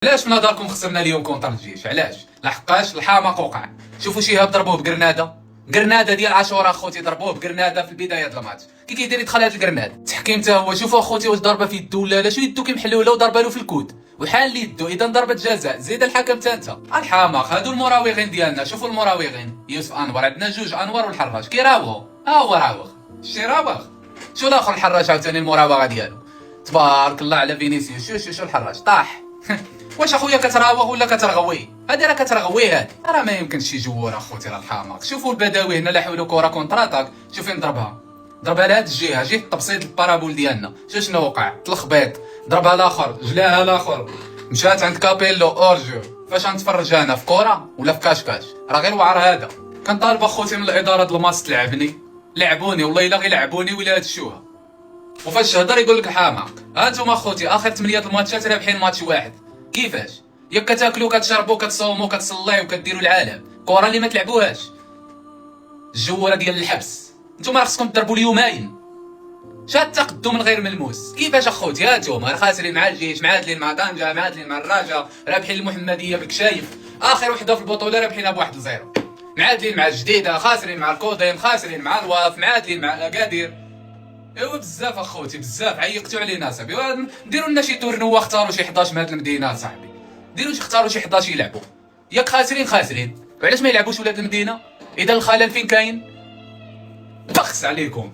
علاش في نظركم خسرنا اليوم كونتر الجيش؟ علاش؟ لحقاش الحماق وقع. شوفوا شهاب ضربوه بقرناده ديال عاشوراء اخوتي، ضربوه بقرناده في البدايه ديال الماتش. كي كيدير يدخل هذا القرناد التحكيم حتى هو. شوفوا اخوتي واش ضربه في يدو ولا لا، شو يدو كيمحلوله وضربه له في الكود وحال يدو، اذا ضربه جزاء. زيد الحكم حتى انت الحماق. هادو المراوغين ديالنا، شوفوا المراوغين. يوسف انور، عندنا جوج انور والحراج كيراوغوا. ها هو راوغ، شتي راوغ. شو الاخر الحراج عاوتاني المراوغه ديالو تبارك الله على فينيسيوس. شو الحراج طاح. واش اخويا كتراوغ ولا كترغوي؟ هادي راه كترغوي، هادي راه ما يمكنش يجور اخوتي راه الحماق. شوفوا البداوي هنا لاحوا كره كونتر اتاك، شوف فين ضربها لهاد الجهه، جهه التبسيط البارابول ديالنا. شنو وقع؟ تلخبيط، ضربها الاخر، جلاها الاخر، مشات عند كابيلو اورجو. فاش غنتفرج انا في كره ولا في كاشكاش؟ راه غير وعر هذا. كنطالب اخوتي من الاداره ديال الماتش تلعبني، لعبوني والله الا غير لعبوني ولا هادشوها. وفاش تهضر يقول لك حماق. ها انتوما اخوتي اخر 8 الماتشات رابحين ماتش واحد. كيفاش؟ ياك كتاكلوا كتشربوا كتصوموا كتصليو كديروا العالم، كره اللي ما تلعبوهاش الجوره ديال الحبس. نتوما راه خصكم تضربوا اليومين. شاد التقدم الغير ملموس. كيفاش اخوتي؟ ها انتوما خاسرين مع الجيش، معادلين مع طنجه، معادلين مع الرجاء، رابحين المحمديه بالكشايف، اخر وحده في البطوله رابحينها بواحد لزيرو، معادلين مع الجديده، خاسرين مع الكودين، خاسرين مع الواف، معادلين مع اكادير. ايوا بزاف اخوتي بزاف، عيقتوا علينا صاحبي. ديروا لنا شي تورنوا، اختاروا شي 11 من هاد المدينه صاحبي، اختاروا شي 11 يلعبوا. ياك خاسرين، وعلاش ما يلعبوش ولاد المدينه؟ اذا الخلل فين كاين؟ بخس عليكم.